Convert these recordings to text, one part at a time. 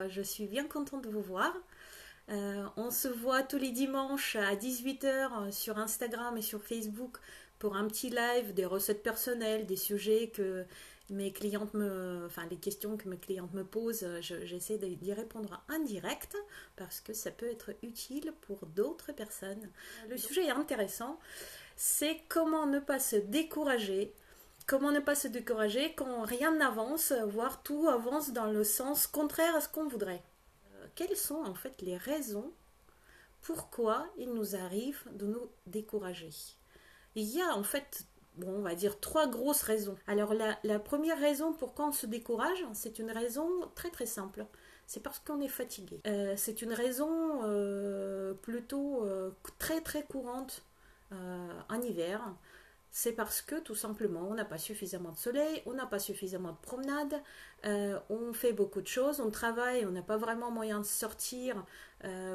Je suis bien contente de vous voir. On se voit tous les dimanches à 18 h sur Instagram et sur Facebook pour un petit live des recettes personnelles, des sujets que mes clientes enfin les questions que mes clientes me posent. J'essaie d'y répondre en direct parce que ça peut être utile pour d'autres personnes. Le sujet est intéressant, c'est comment ne pas se décourager. Comment ne pas se décourager quand rien n'avance, voire tout avance dans le sens contraire à ce qu'on voudrait. Quelles sont en fait les raisons pourquoi il nous arrive de nous décourager? Il y a en fait, bon, on va dire trois grosses raisons. Alors la première raison pourquoi on se décourage, c'est une raison très très simple. C'est parce qu'on est fatigué. C'est une raison plutôt très très courante en hiver. C'est parce que tout simplement on n'a pas suffisamment de soleil, on n'a pas suffisamment de promenade, on fait beaucoup de choses, on travaille, on n'a pas vraiment moyen de sortir,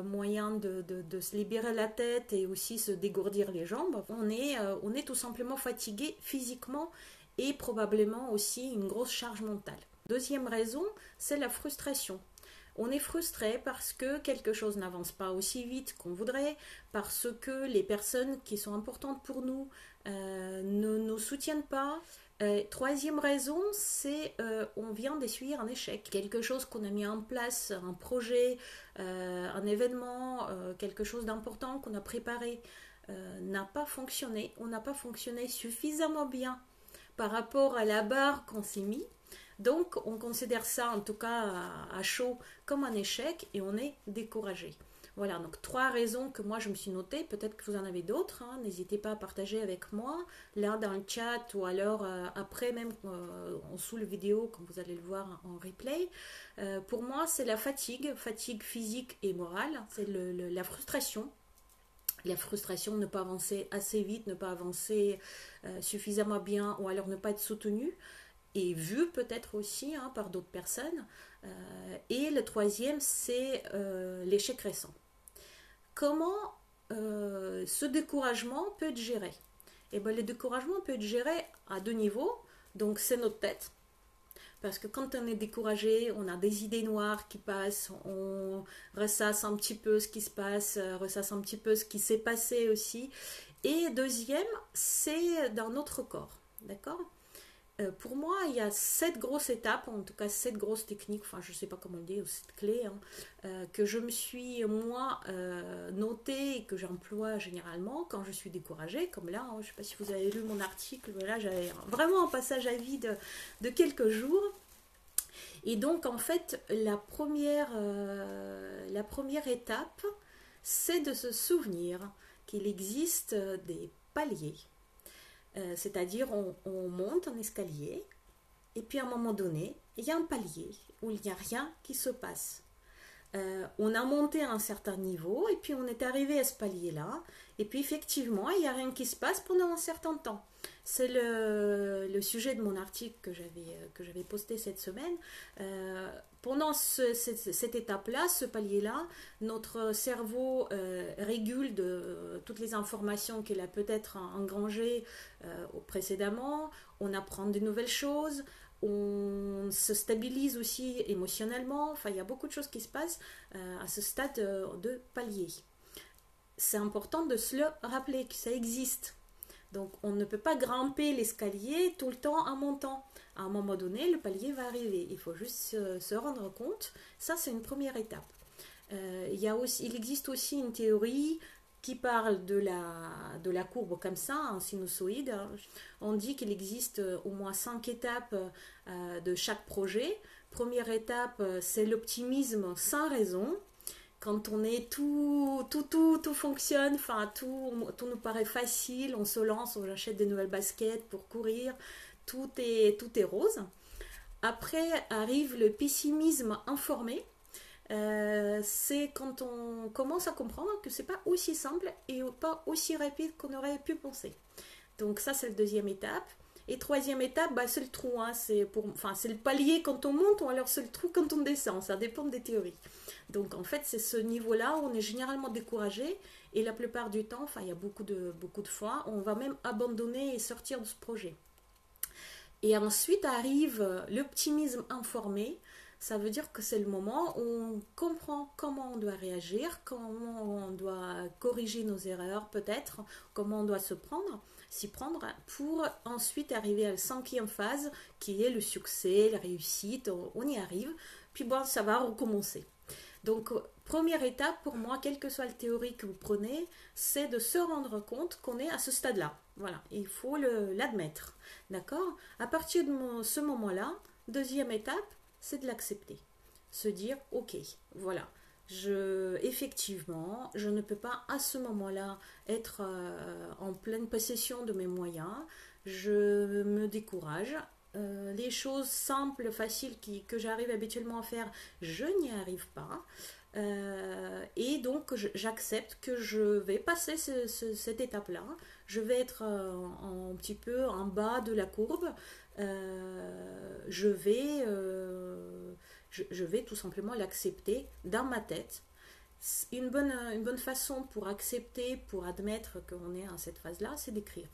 moyen de se libérer la tête et aussi se dégourdir les jambes. On est tout simplement fatigué physiquement et probablement aussi une grosse charge mentale. Deuxième raison, c'est la frustration. On est frustré parce que quelque chose n'avance pas aussi vite qu'on voudrait, parce que les personnes qui sont importantes pour nous ne nous soutiennent pas. Troisième raison, c'est on vient d'essuyer un échec. Quelque chose qu'on a mis en place, un projet, un événement, quelque chose d'important qu'on a préparé n'a pas fonctionné. On n'a pas fonctionné suffisamment bien par rapport à la barre qu'on s'est mis. Donc on considère ça en tout cas à chaud comme un échec et on est découragé. Voilà, donc trois raisons que moi je me suis notée, peut-être que vous en avez d'autres, hein. N'hésitez pas à partager avec moi, là dans le chat ou alors après même en sous la vidéo quand vous allez le voir en replay. Pour moi c'est la fatigue, fatigue physique et morale, c'est la frustration. La frustration de ne pas avancer assez vite, ne pas avancer suffisamment bien ou alors ne pas être soutenu et vu peut-être aussi hein, par d'autres personnes. Et le troisième, c'est l'échec récent. Comment ce découragement peut être géré? Eh bien, le découragement peut être géré à deux niveaux. Donc, c'est notre tête. Parce que quand on est découragé, on a des idées noires qui passent, on ressasse un petit peu ce qui se passe, ressasse un petit peu ce qui s'est passé aussi. Et deuxième, c'est dans notre corps. D'accord? Pour moi, il y a 7 grosses étapes, en tout cas 7 grosses techniques, enfin je ne sais pas comment le dire, 7 clés, hein, que je me suis moi notées et que j'emploie généralement quand je suis découragée, comme là, hein, je ne sais pas si vous avez lu mon article, là j'avais vraiment un passage à vide de quelques jours. Et donc en fait, la première étape, c'est de se souvenir qu'il existe des paliers. C'est-à-dire on monte un escalier et puis à un moment donné, il y a un palier où il n'y a rien qui se passe. On a monté à un certain niveau et puis on est arrivé à ce palier-là et puis effectivement, il n'y a rien qui se passe pendant un certain temps. C'est le sujet de mon article que j'avais posté cette semaine. Pendant cette étape-là, ce palier-là, notre cerveau régule toutes les informations qu'il a peut-être engrangées précédemment, on apprend de nouvelles choses, on se stabilise aussi émotionnellement, enfin il y a beaucoup de choses qui se passent à ce stade de palier. C'est important de se le rappeler que ça existe. Donc on ne peut pas grimper l'escalier tout le temps en montant. À un moment donné, le palier va arriver. Il faut juste se rendre compte. Ça, c'est une première étape. Il existe aussi une théorie qui parle de la courbe comme ça, en sinusoïde. On dit qu'il existe au moins 5 étapes de chaque projet. Première étape, c'est l'optimisme sans raison. Quand on est tout fonctionne, enfin tout nous paraît facile, on se lance, on achète des nouvelles baskets pour courir, tout est rose. Après arrive le pessimisme informé. C'est quand on commence à comprendre que c'est pas aussi simple et pas aussi rapide qu'on aurait pu penser. Donc ça c'est la deuxième étape. Et troisième étape, bah, c'est le trou. Hein. C'est le palier quand on monte ou alors c'est le trou quand on descend. Ça dépend des théories. Donc en fait, c'est ce niveau-là où on est généralement découragé. Et la plupart du temps, enfin il y a beaucoup de fois, on va même abandonner et sortir de ce projet. Et ensuite arrive l'optimisme informé. ça veut dire que c'est le moment où on comprend comment on doit réagir, comment on doit corriger nos erreurs peut-être, comment on doit s'y prendre pour ensuite arriver à la cinquième phase qui est le succès, la réussite, on y arrive, puis bon, ça va recommencer. Donc, première étape pour moi, quelle que soit la théorie que vous prenez, c'est de se rendre compte qu'on est à ce stade-là. Voilà, il faut l'admettre. D'accord? À partir de ce moment-là, deuxième étape, c'est de l'accepter. Se dire, ok, voilà, effectivement, je ne peux pas à ce moment-là être en pleine possession de mes moyens. Je me décourage. Les choses simples, faciles que j'arrive habituellement à faire, je n'y arrive pas. Et donc j'accepte que je vais passer cette étape-là. Je vais être un petit peu en bas de la courbe. Je vais tout simplement l'accepter dans ma tête. Une bonne façon pour accepter, pour admettre qu'on est à cette phase-là, c'est d'écrire.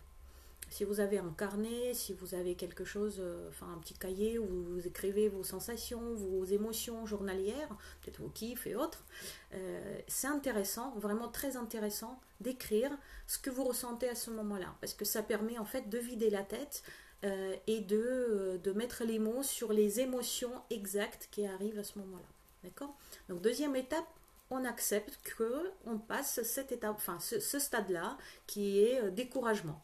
Si vous avez un carnet, si vous avez quelque chose, enfin un petit cahier où vous écrivez vos sensations, vos émotions journalières, peut-être vos kiffs et autres, c'est intéressant, vraiment très intéressant d'écrire ce que vous ressentez à ce moment-là, parce que ça permet en fait de vider la tête et de mettre les mots sur les émotions exactes qui arrivent à ce moment-là. D'accord? Donc deuxième étape, on accepte qu'on passe cette étape, enfin ce stade-là qui est découragement.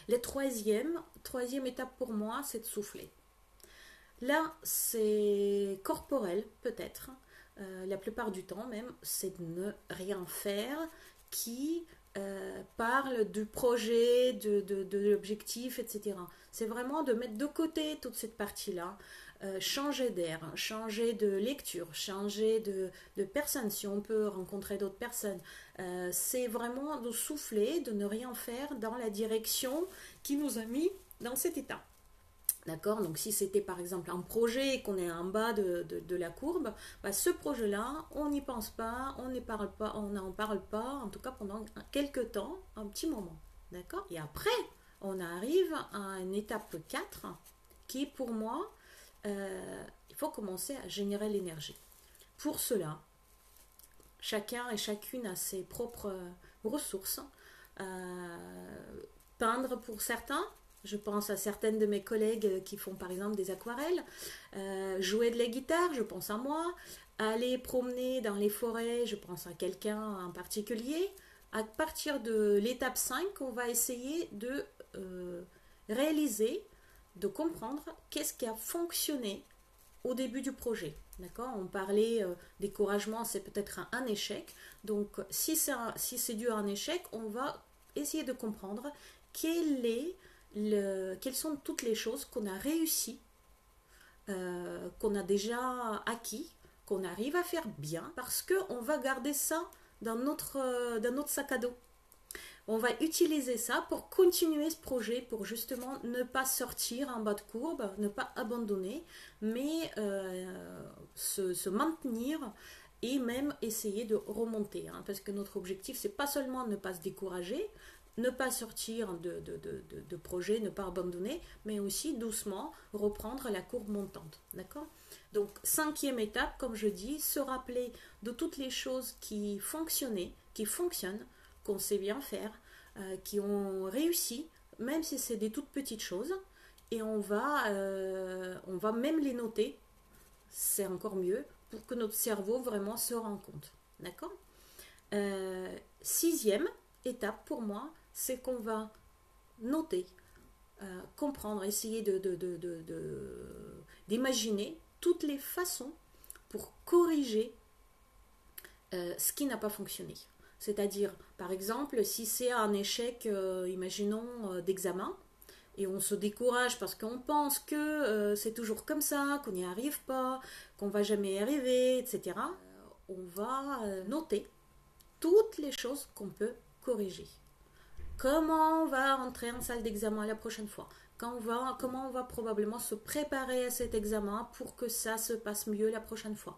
La troisième étape pour moi, c'est de souffler. Là, c'est corporel, peut-être. La plupart du temps même, c'est de ne rien faire qui parle du projet, de l'objectif, etc. C'est vraiment de mettre de côté toute cette partie-là. Changer d'air, changer de lecture, changer de personne, si on peut rencontrer d'autres personnes. C'est vraiment de souffler, de ne rien faire dans la direction qui nous a mis dans cet état. D'accord? Donc si c'était par exemple un projet et qu'on est en bas de la courbe, bah, ce projet-là, on n'y pense pas, on n'en parle pas, en tout cas pendant quelques temps, un petit moment. D'accord? Et après, on arrive à une étape 4 qui pour moi, il faut commencer à générer l'énergie. Pour cela, chacun et chacune a ses propres ressources. Peindre pour certains, je pense à certaines de mes collègues qui font par exemple des aquarelles. Jouer de la guitare, je pense à moi. Aller promener dans les forêts, je pense à quelqu'un en particulier. À partir de l'étape 5, on va essayer de réaliser, de comprendre qu'est-ce qui a fonctionné au début du projet. D'accord? On parlait découragement, c'est peut-être un échec. Donc, si c'est dû à un échec, on va essayer de comprendre quelles sont toutes les choses qu'on a réussi, qu'on a déjà acquis, qu'on arrive à faire bien, parce qu'on va garder ça dans notre sac à dos. On va utiliser ça pour continuer ce projet, pour justement ne pas sortir en bas de courbe, ne pas abandonner, mais se maintenir et même essayer de remonter. Hein, parce que notre objectif, c'est pas seulement ne pas se décourager, ne pas sortir de projet, ne pas abandonner, mais aussi doucement reprendre la courbe montante. D'accord? Donc, cinquième étape, comme je dis, se rappeler de toutes les choses qui fonctionnaient, qui fonctionnent, qu'on sait bien faire, qui ont réussi, même si c'est des toutes petites choses, et on va même les noter, c'est encore mieux, pour que notre cerveau vraiment se rende compte. D'accord? Sixième étape pour moi, c'est qu'on va noter, comprendre, essayer d'imaginer toutes les façons pour corriger ce qui n'a pas fonctionné. C'est-à-dire, par exemple, si c'est un échec, imaginons, d'examen, et on se décourage parce qu'on pense que c'est toujours comme ça, qu'on n'y arrive pas, qu'on ne va jamais y arriver, etc., on va noter toutes les choses qu'on peut corriger. Comment on va entrer en salle d'examen la prochaine fois? Comment on va probablement se préparer à cet examen pour que ça se passe mieux la prochaine fois?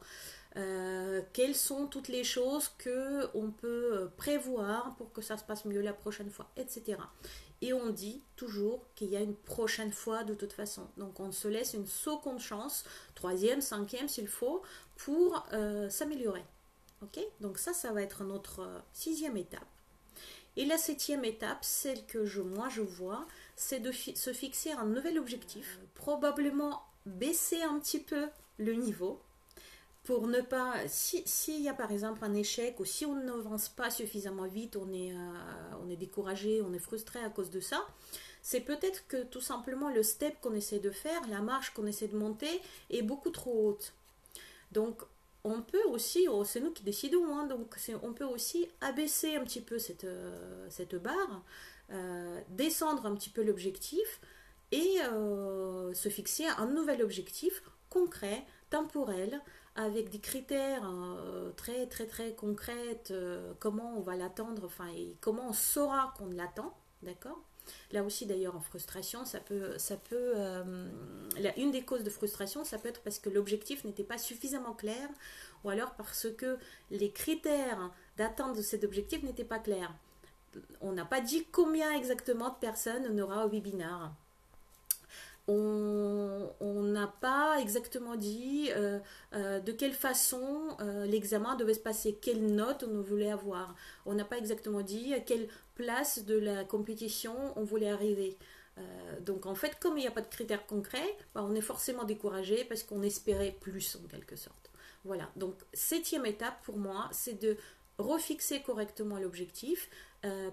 Quelles sont toutes les choses qu'on peut prévoir pour que ça se passe mieux la prochaine fois, etc. Et on dit toujours qu'il y a une prochaine fois de toute façon. Donc on se laisse une seconde chance, troisième, cinquième s'il faut, pour s'améliorer. Ok? Donc ça va être notre sixième étape. Et la septième étape, celle que moi je vois, c'est de se fixer un nouvel objectif, probablement baisser un petit peu le niveau, pour ne pas, s'il y a par exemple un échec ou si on n'avance pas suffisamment vite, on est découragé, on est frustré à cause de ça, c'est peut-être que tout simplement le step qu'on essaie de faire, la marche qu'on essaie de monter est beaucoup trop haute. Donc on peut aussi, c'est nous qui décidons, hein, donc on peut aussi abaisser un petit peu cette barre, descendre un petit peu l'objectif et se fixer un nouvel objectif concret, temporel, avec des critères très très très concrets, comment on va l'attendre, enfin, et comment on saura qu'on l'attend, d'accord? Là aussi d'ailleurs en frustration, une des causes de frustration, ça peut être parce que l'objectif n'était pas suffisamment clair, ou alors parce que les critères d'atteinte de cet objectif n'étaient pas clairs. On n'a pas dit combien exactement de personnes on aura au webinaire. On n'a pas exactement dit de quelle façon l'examen devait se passer, quelle note on voulait avoir. On n'a pas exactement dit à quelle place de la compétition on voulait arriver. Donc en fait, comme il n'y a pas de critères concrets, on est forcément découragé parce qu'on espérait plus en quelque sorte. Voilà, donc septième étape pour moi, c'est de refixer correctement l'objectif,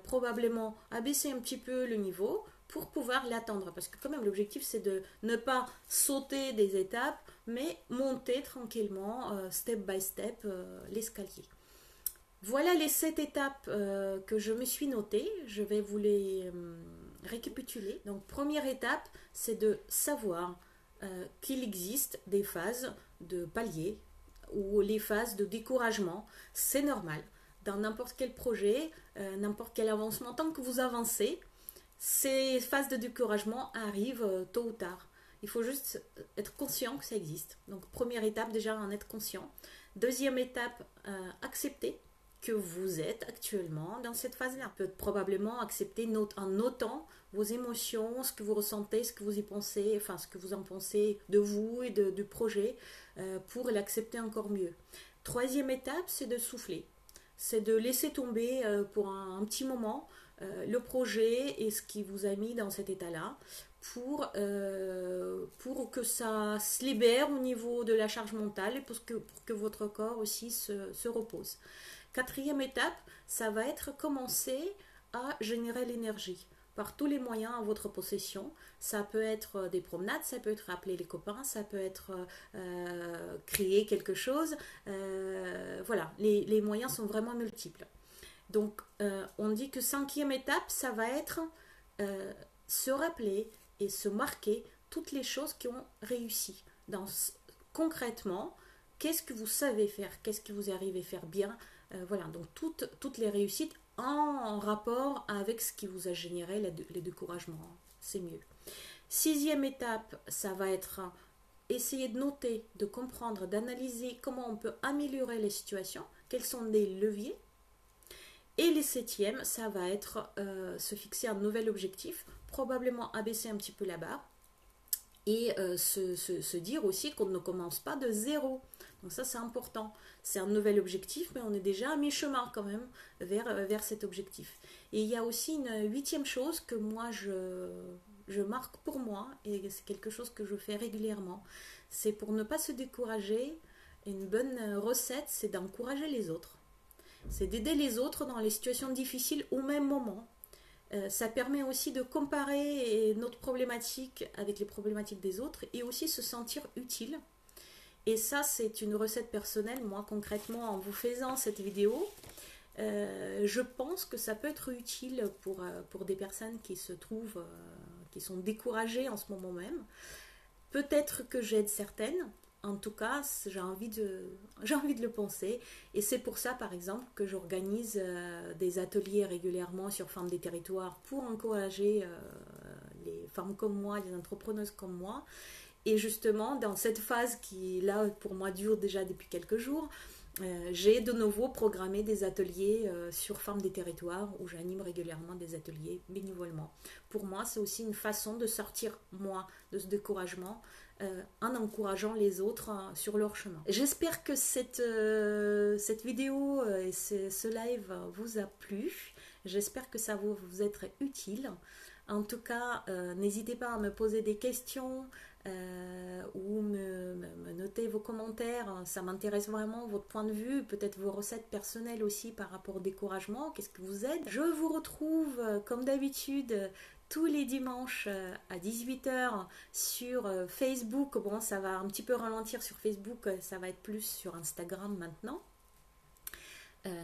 probablement abaisser un petit peu le niveau, pour pouvoir l'atteindre. Parce que quand même l'objectif c'est de ne pas sauter des étapes, mais monter tranquillement, step by step, l'escalier. Voilà les 7 étapes que je me suis notées. Je vais vous les récapituler. Donc première étape, c'est de savoir qu'il existe des phases de palier ou les phases de découragement. C'est normal. Dans n'importe quel projet, n'importe quel avancement, tant que vous avancez, ces phases de découragement arrivent tôt ou tard. Il faut juste être conscient que ça existe. Donc première étape déjà, en être conscient. Deuxième étape, accepter que vous êtes actuellement dans cette phase-là. Peut probablement accepter en notant vos émotions, ce que vous ressentez, ce que vous y pensez, enfin ce que vous en pensez de vous et du projet, pour l'accepter encore mieux. Troisième étape, c'est de souffler. C'est de laisser tomber pour un petit moment le projet et ce qui vous a mis dans cet état-là pour que ça se libère au niveau de la charge mentale et pour que votre corps aussi se repose. Quatrième étape, ça va être commencer à générer l'énergie par tous les moyens à votre possession. Ça peut être des promenades, ça peut être appeler les copains, ça peut être créer quelque chose. Voilà, les moyens sont vraiment multiples. Donc, on dit que cinquième étape, ça va être se rappeler et se marquer toutes les choses qui ont réussi. Concrètement, qu'est-ce que vous savez faire, qu'est-ce que vous arrivez à faire bien. Voilà, donc toutes les réussites en rapport avec ce qui vous a généré les découragements. C'est mieux. Sixième étape, ça va être essayer de noter, de comprendre, d'analyser comment on peut améliorer les situations, quels sont les leviers. Et les septièmes, ça va être se fixer un nouvel objectif, probablement abaisser un petit peu la barre et se dire aussi qu'on ne commence pas de zéro. Donc ça c'est important. C'est un nouvel objectif, mais on est déjà à mi-chemin quand même vers cet objectif. Et il y a aussi une huitième chose que moi je marque pour moi, et c'est quelque chose que je fais régulièrement. C'est pour ne pas se décourager, une bonne recette, c'est d'encourager les autres. C'est d'aider les autres dans les situations difficiles au même moment. Ça permet aussi de comparer notre problématique avec les problématiques des autres et aussi se sentir utile. Et ça, c'est une recette personnelle. Moi, concrètement, en vous faisant cette vidéo, je pense que ça peut être utile pour des personnes qui se trouvent, qui sont découragées en ce moment même. Peut-être que j'aide certaines. En tout cas, j'ai envie de le penser. Et c'est pour ça, par exemple, que j'organise des ateliers régulièrement sur Femmes des Territoires pour encourager les femmes comme moi, les entrepreneuses comme moi. Et justement, dans cette phase qui, là, pour moi, dure déjà depuis quelques jours, j'ai de nouveau programmé des ateliers sur Femmes des Territoires où j'anime régulièrement des ateliers bénévolement. Pour moi, c'est aussi une façon de sortir, moi, de ce découragement en encourageant les autres sur leur chemin. J'espère que cette vidéo et ce live vous a plu. J'espère que ça va vous être utile. En tout cas, n'hésitez pas à me poser des questions ou me noter vos commentaires. Ça m'intéresse vraiment, votre point de vue, peut-être vos recettes personnelles aussi par rapport au découragement. Qu'est-ce que vous aide? Je vous retrouve comme d'habitude tous les dimanches à 18h sur Facebook. Bon, ça va un petit peu ralentir sur Facebook, ça va être plus sur Instagram maintenant.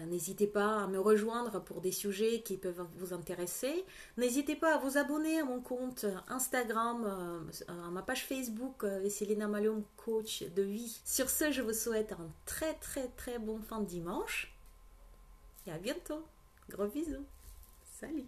N'hésitez pas à me rejoindre pour des sujets qui peuvent vous intéresser. N'hésitez pas à vous abonner à mon compte Instagram, à ma page Facebook, Vesselina Malum, coach de vie. Sur ce, je vous souhaite un très très très bon fin de dimanche. Et à bientôt. Gros bisous. Salut.